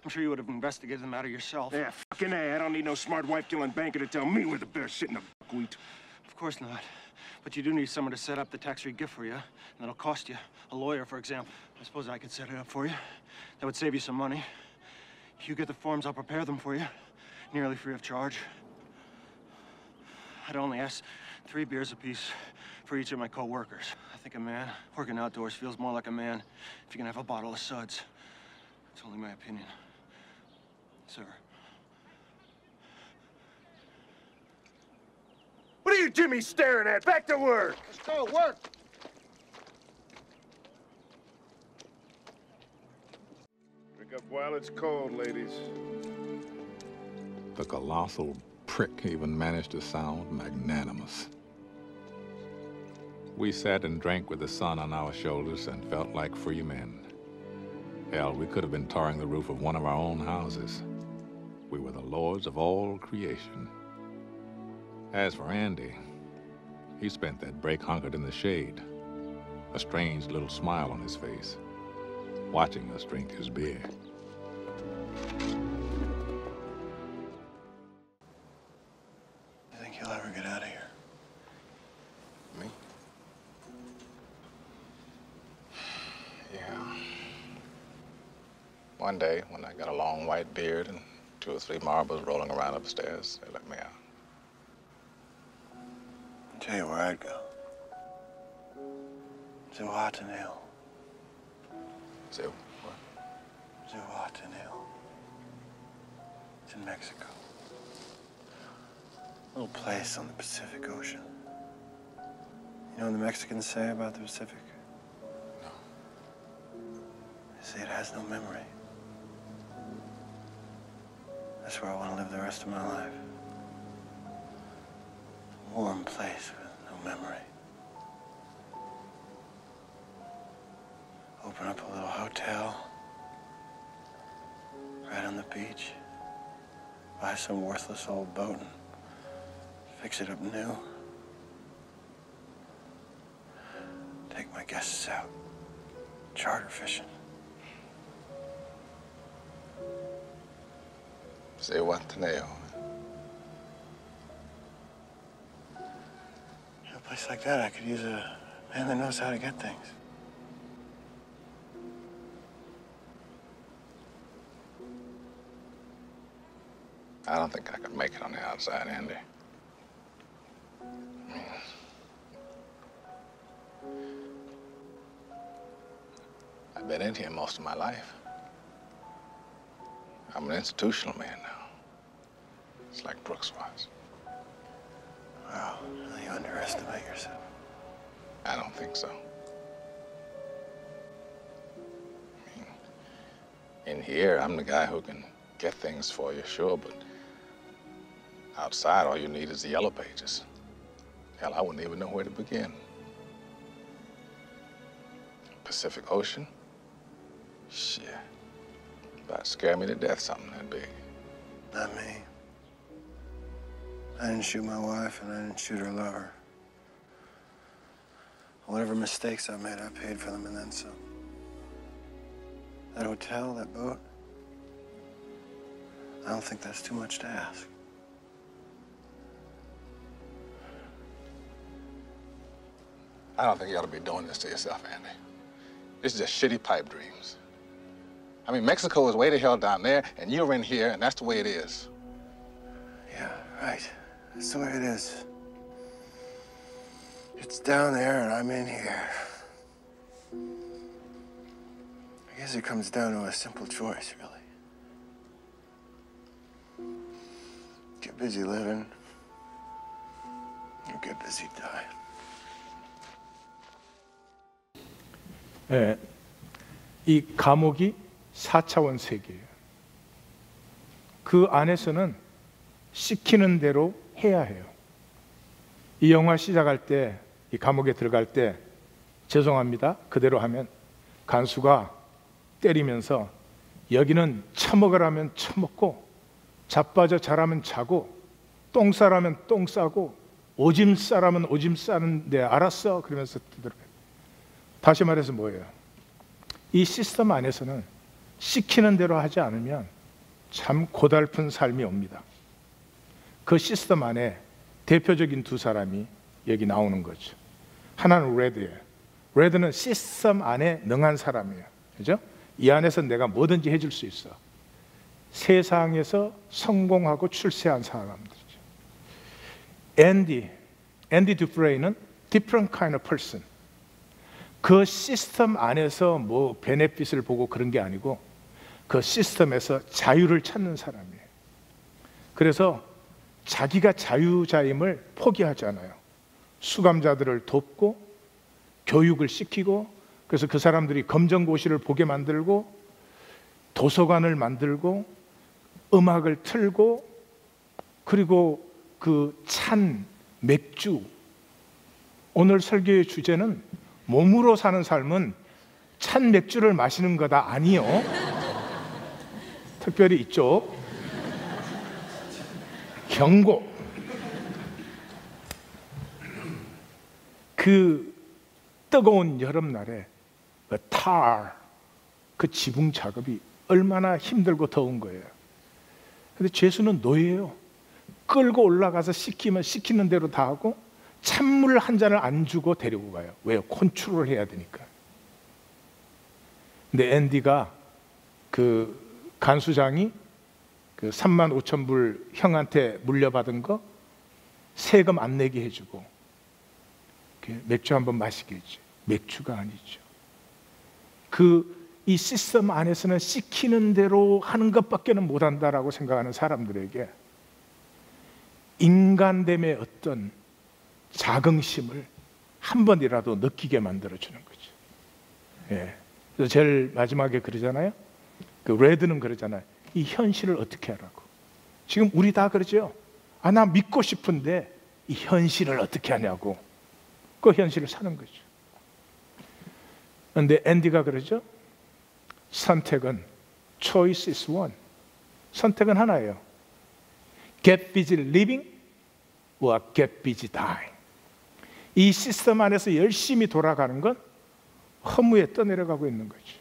I'm sure you would have investigated the matter yourself. Yeah, fucking A. I don't need no smart wife-killing banker to tell me where the bear's shitting the buckwheat. Of course not. But you do need someone to set up the tax-free gift for you, and that'll cost you. A lawyer, for example. I suppose I could set it up for you. That would save you some money. If you get the forms, I'll prepare them for you, nearly free of charge. I'd only ask 3 beers apiece for each of my co-workers. I think a man working outdoors feels more like a man if you can have a bottle of suds. It's only my opinion. Sir. What are you Jimmy staring at? Back to work! Let's go, work! Wake up while it's cold, ladies. The colossal prick even managed to sound magnanimous. We sat and drank with the sun on our shoulders and felt like free men. Hell, we could have been tarring the roof of one of our own houses. We were the lords of all creation. As for Andy, he spent that break hunkered in the shade, a strange little smile on his face, watching us drink his beer. You think you'll ever get out of here? Me? Yeah. One day, when I got a long white beard and 2 or 3 marbles rolling around upstairs, they let me out. I'll tell you where I'd go. Zihuatanejo. So, what? Zihuatanejo. It's in Mexico. A little place on the Pacific Ocean. You know what the Mexicans say about the Pacific? No. They say it has no memory. That's where I want to live the rest of my life. A warm place with no memory. Open up a little hotel right on the beach. Buy some worthless old boat and fix it up new. Take my guests out charter fishing. Zihuatanejo. A place like that, I could use a man that knows how to get things. I don't think I could make it on the outside, Andy. I've been in here most of my life. I'm an institutional man now. It's like Brooks was. Wow, you underestimate yourself. I don't think so. I mean, in here, I'm the guy who can get things for you, sure, but outside, all you need is the yellow pages. Hell, I wouldn't even know where to begin. Pacific Ocean? Shit. About to scare me to death, something that big. Not me. I didn't shoot my wife, and I didn't shoot her lover. Whatever mistakes I made, I paid for them and then some. That hotel, that boat, I don't think that's too much to ask. I don't think you ought to be doing this to yourself, Andy. This is just shitty pipe dreams. I mean, Mexico is way the hell down there, and you're in here, and that's the way it is. Yeah, right. That's the way it is. It's down there, and I'm in here. I guess it comes down to a simple choice, really. Get busy living, or get busy dying. 예, 이 감옥이 4차원 세계예요. 그 안에서는 시키는 대로 해야 해요. 이 영화 시작할 때, 이 감옥에 들어갈 때 죄송합니다, 그대로 하면 간수가 때리면서 여기는 처먹으라면 처먹고 자빠져 자라면 자고 똥 싸라면 똥 싸고 오줌 싸라면 오줌 싸는데 알았어 그러면서 들어가요. 다시 말해서 뭐예요? 이 시스템 안에서는 시키는 대로 하지 않으면 참 고달픈 삶이 옵니다. 그 시스템 안에 대표적인 두 사람이 여기 나오는 거죠. 하나는 레드예요. 레드는 시스템 안에 능한 사람이에요. 그죠? 이 안에서 내가 뭐든지 해줄 수 있어. 세상에서 성공하고 출세한 사람들이죠. 앤디 듀프레이는 different kind of person. 그 시스템 안에서 뭐 베네핏을 보고 그런 게 아니고 그 시스템에서 자유를 찾는 사람이에요. 그래서 자기가 자유자임을 포기하잖아요. 수감자들을 돕고 교육을 시키고 그래서 그 사람들이 검정고시를 보게 만들고 도서관을 만들고 음악을 틀고 그리고 그 찬 맥주, 오늘 설교의 주제는 몸으로 사는 삶은 찬 맥주를 마시는 거다 아니요. 특별히 이쪽 경고. 그 뜨거운 여름날에 그 지붕 작업이 얼마나 힘들고 더운 거예요. 근데 죄수는 노예예요. 끌고 올라가서 시키면 시키는 대로 다 하고 찬물 한 잔을 안 주고 데리고 가요. 왜요? 컨트롤을 해야 되니까. 근데 앤디가 그 간수장이 그 35,000불 형한테 물려받은 거 세금 안 내게 해주고 맥주 한번 마시게 했죠. 맥주가 아니죠. 이 시스템 안에서는 시키는 대로 하는 것밖에는 못한다라고 생각하는 사람들에게 인간됨의 어떤 자긍심을 한 번이라도 느끼게 만들어주는 거죠. 예. 그래서 제일 마지막에 그러잖아요. 그 레드는 그러잖아요. 이 현실을 어떻게 하라고. 지금 우리 다 그러죠. 나 믿고 싶은데 이 현실을 어떻게 하냐고. 그 현실을 사는 거죠. 그런데 앤디가 그러죠. 선택은 choice is one. 선택은 하나예요. Get busy living or get busy dying. 이 시스템 안에서 열심히 돌아가는 건 허무에 떠내려가고 있는 거죠.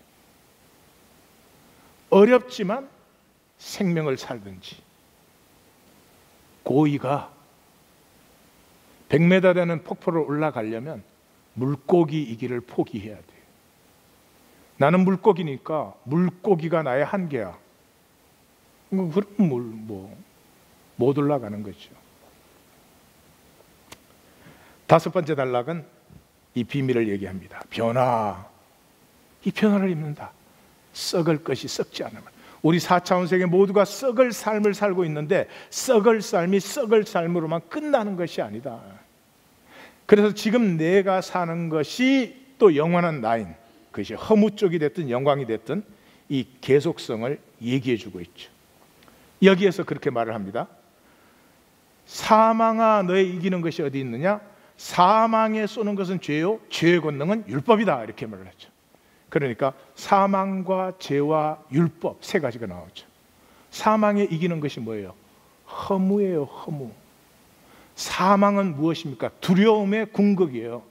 어렵지만 생명을 살든지 고의가 100m 되는 폭포를 올라가려면 물고기이기를 포기해야 돼요. 나는 물고기니까 물고기가 나의 한계야. 그럼 못 올라가는 거죠. 5번째 단락은 이 비밀을 얘기합니다. 변화. 이 변화를 입는다. 썩을 것이 썩지 않으면. 우리 4차원 세계 모두가 썩을 삶을 살고 있는데 썩을 삶이 썩을 삶으로만 끝나는 것이 아니다. 그래서 지금 내가 사는 것이 또 영원한 나인, 그것이 허무 쪽이 됐든 영광이 됐든 이 계속성을 얘기해 주고 있죠. 여기에서 그렇게 말을 합니다. 사망아 너의 이기는 것이 어디 있느냐? 사망에 쏘는 것은 죄요, 죄의 권능은 율법이다. 이렇게 말을 하죠. 그러니까 사망과 죄와 율법 세 가지가 나오죠. 사망에 이기는 것이 뭐예요? 허무예요. 허무. 사망은 무엇입니까? 두려움의 궁극이에요.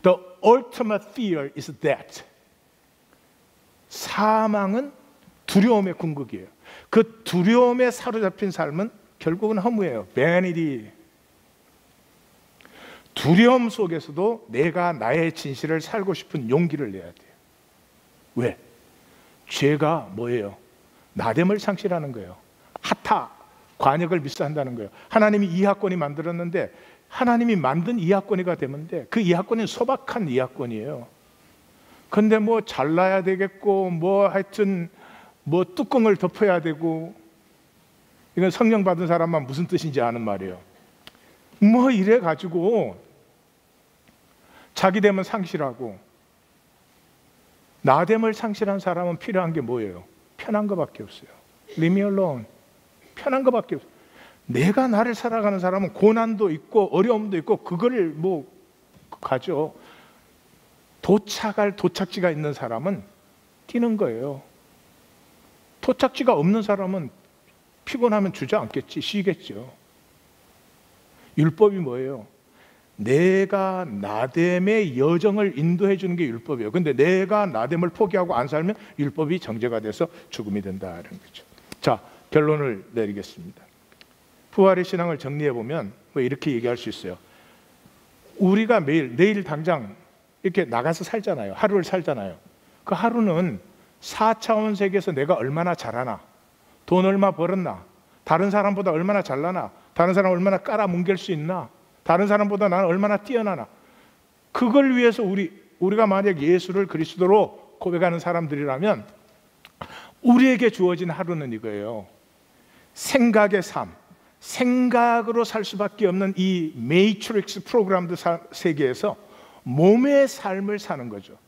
The ultimate fear is death. 사망은 두려움의 궁극이에요. 그 두려움에 사로잡힌 삶은 결국은 허무예요. vanity. 두려움 속에서도 내가 나의 진실을 살고 싶은 용기를 내야 돼요. 왜? 죄가 뭐예요? 나됨을 상실하는 거예요. 하타, 관역을 미스한다는 거예요. 하나님이 이하권이 만들었는데 하나님이 만든 이하권이가 되는데 그 이하권은 소박한 이하권이에요. 근데 뭐 잘라야 되겠고 뭐 하여튼 뭐 뚜껑을 덮어야 되고, 이건 성령 받은 사람만 무슨 뜻인지 아는 말이에요. 뭐 이래 가지고 자기됨을 상실하고 나됨을 상실한 사람은 필요한 게 뭐예요? 편한 것밖에 없어요. Leave me alone. 편한 것밖에 없어요. 내가 나를 살아가는 사람은 고난도 있고 어려움도 있고 그거를 뭐 가죠. 도착할 도착지가 있는 사람은 뛰는 거예요. 도착지가 없는 사람은 피곤하면 주저앉겠지, 쉬겠죠. 율법이 뭐예요? 내가 나됨의 여정을 인도해 주는 게 율법이에요. 근데 내가 나됨을 포기하고 안 살면 율법이 정죄가 돼서 죽음이 된다는 거죠. 자, 결론을 내리겠습니다. 부활의 신앙을 정리해 보면 뭐 이렇게 얘기할 수 있어요. 우리가 매일 내일 당장 이렇게 나가서 살잖아요. 하루를 살잖아요. 그 하루는 4차원 세계에서 내가 얼마나 잘하나, 돈 얼마 벌었나, 다른 사람보다 얼마나 잘나나, 다른 사람 얼마나 깔아뭉갤 수 있나, 다른 사람보다 나는 얼마나 뛰어나나, 그걸 위해서 우리가 만약 예수를 그리스도로 고백하는 사람들이라면 우리에게 주어진 하루는 이거예요. 생각의 삶, 생각으로 살 수밖에 없는 이 매트릭스 프로그램드 세계에서 몸의 삶을 사는 거죠.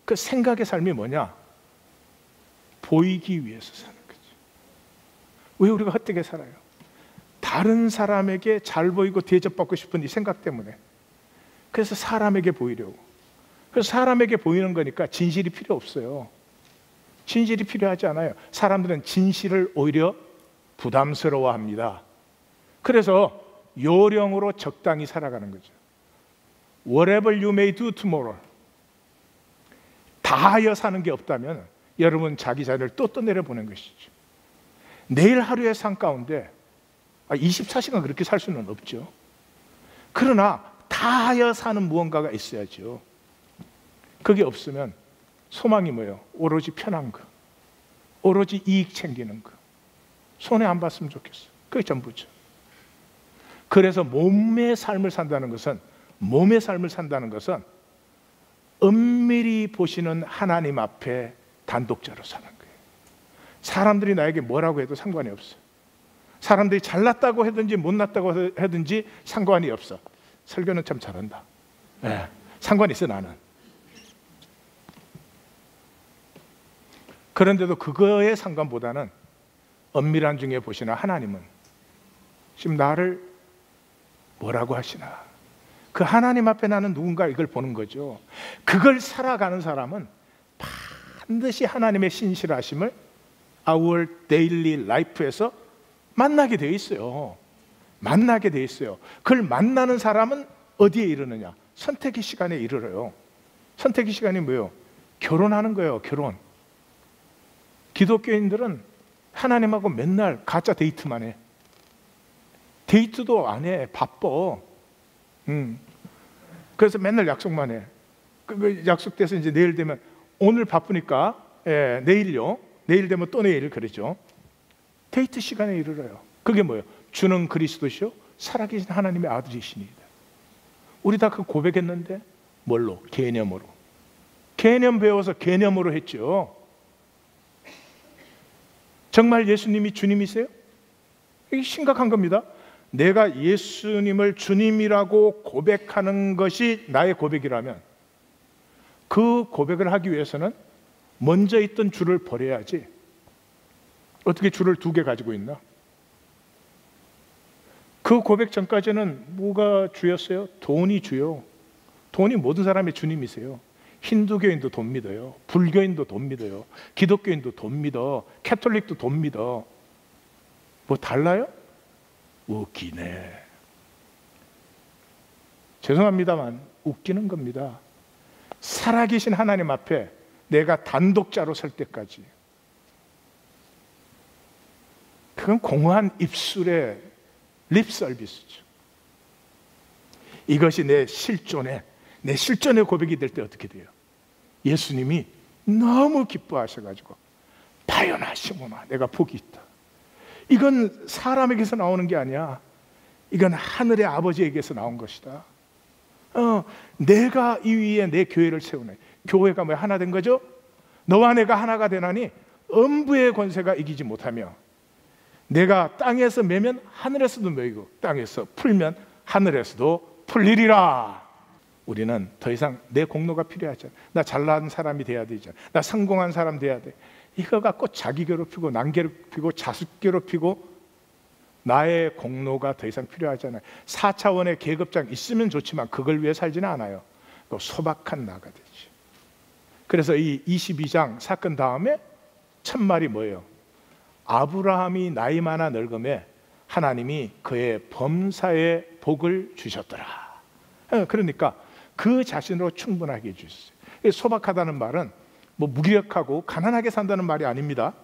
그 생각의 삶이 뭐냐? 보이기 위해서 사는 거죠. 왜 우리가 헛되게 살아요? 다른 사람에게 잘 보이고 대접받고 싶은 이 생각 때문에. 그래서 사람에게 보이려고. 그래서 사람에게 보이는 거니까 진실이 필요 없어요. 진실이 필요하지 않아요. 사람들은 진실을 오히려 부담스러워합니다. 그래서 요령으로 적당히 살아가는 거죠. Whatever you may do tomorrow. 다하여 사는 게 없다면 여러분 자기 자리를 또 내려보는 것이죠. 내일 하루의 삶 가운데 24시간 그렇게 살 수는 없죠. 그러나 다하여 사는 무언가가 있어야죠. 그게 없으면 소망이 뭐예요? 오로지 편한 거, 오로지 이익 챙기는 거, 손해 안 봤으면 좋겠어. 그게 전부죠. 그래서 몸의 삶을 산다는 것은 은밀히 보시는 하나님 앞에 단독자로 사는 거예요. 사람들이 나에게 뭐라고 해도 상관이 없어. 사람들이 잘났다고 하든지 못났다고 하든지 상관이 없어. 설교는 참 잘한다. 네, 상관이 있어 나는. 그런데도 그거의 상관보다는 엄밀한 중에 보시는 하나님은 지금 나를 뭐라고 하시나. 그 하나님 앞에 나는 누군가 이걸 보는 거죠. 그걸 살아가는 사람은 반드시 하나님의 신실하심을 our daily life에서 만나게 돼 있어요. 만나게 돼 있어요. 그걸 만나는 사람은 어디에 이르느냐? 선택의 시간에 이르러요. 선택의 시간이 뭐예요? 결혼하는 거예요. 결혼. 기독교인들은 하나님하고 맨날 가짜 데이트만 해. 데이트도 안 해. 바빠. 그래서 맨날 약속만 해. 그 약속돼서 이제 내일 되면 오늘 바쁘니까 내일요. 내일 되면 또 내일 그러죠. 데이트 시간에 이르러요. 그게 뭐예요? 주는 그리스도시요 살아계신 하나님의 아들이시니이다. 우리 다 그 고백했는데 뭘로? 개념으로. 개념 배워서 개념으로 했죠. 정말 예수님이 주님이세요? 이게 심각한 겁니다. 내가 예수님을 주님이라고 고백하는 것이 나의 고백이라면 그 고백을 하기 위해서는 먼저 있던 줄을 버려야지. 어떻게 줄을 2개 가지고 있나? 그 고백 전까지는 뭐가 주였어요? 돈이 주요. 돈이 모든 사람의 주님이세요. 힌두교인도 돈 믿어요. 불교인도 돈 믿어요. 기독교인도 돈 믿어. 캐톨릭도 돈 믿어. 뭐 달라요? 웃기네. 죄송합니다만 웃기는 겁니다. 살아계신 하나님 앞에 내가 단독자로 설 때까지 그건 공허한 입술의 립 서비스죠. 이것이 내 실존의 고백이 될 때 어떻게 돼요? 예수님이 너무 기뻐하셔가지고 바요나 시몬아 내가 복이 있다. 이건 사람에게서 나오는 게 아니야. 이건 하늘의 아버지에게서 나온 것이다. 내가 이 위에 내 교회를 세우네. 교회가 뭐 하나 된 거죠? 너와 내가 하나가 되나니 음부의 권세가 이기지 못하며 내가 땅에서 매면 하늘에서도 매이고 땅에서 풀면 하늘에서도 풀리리라. 우리는 더 이상 내 공로가 필요하지 않아. 나 잘난 사람이 돼야 되지 않아. 나 성공한 사람 돼야 돼. 이거 갖고 자기 괴롭히고 남 괴롭히고 자식 괴롭히고 나의 공로가 더 이상 필요하지 않아요. 4차원의 계급장 있으면 좋지만 그걸 위해 살지는 않아요. 소박한 나가 되지. 그래서 이 22장 사건 다음에 첫 말이 뭐예요? 아브라함이 나이 많아 늙음에 하나님이 그의 범사에 복을 주셨더라. 그러니까 그 자신으로 충분하게 해주셨어요. 소박하다는 말은 뭐 무기력하고 가난하게 산다는 말이 아닙니다.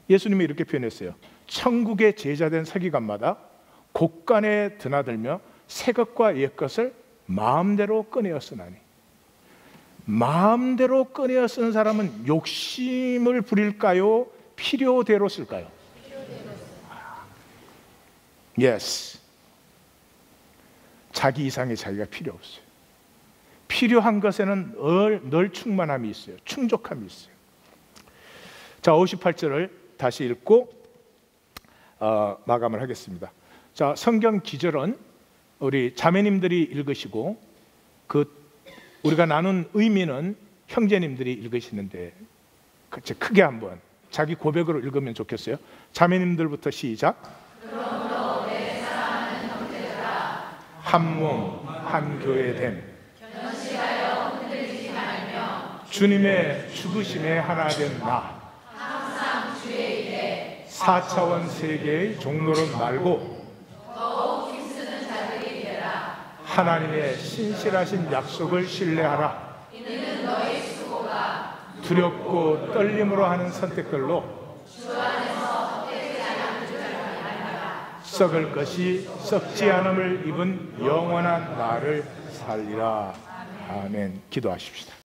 예수님이 이렇게 표현했어요. 천국의 제자된 서기관마다 곳간에 드나들며 새 것과 옛 것을 마음대로 꺼내어 쓰나니. 마음대로 꺼내어 쓰는 사람은 욕심을 부릴까요? 필요대로 쓸까요? Yes. 자기 이상의 자기가 필요 없어요. 필요한 것에는 늘 충만함이 있어요. 충족함이 있어요. 자, 58절을 다시 읽고 마감을 하겠습니다. 자, 성경 기절은 우리 자매님들이 읽으시고 우리가 나눈 의미는 형제님들이 읽으시는데 크게 한번 자기 고백으로 읽으면 좋겠어요. 자매님들부터 시작. 그러므로 내 사랑하는 형제들아 한 몸 한 교회 됨 견실하여 흔들리지 말며 주님의 죽으심에 하나 된 나 항상 주의 일에 4차원 세계의 종로를 말고 더욱 힘쓰는 자들이 되라. 하나님의 신실하신 약속을 신뢰하라. 이는 너의 수고가 두렵고 떨림으로 하는 선택들로 주 안에서 헛되지 않은 줄 알라. 썩을 것이 썩지 않음을 입은 영원한 나를 살리라. 아멘. 기도하십시다.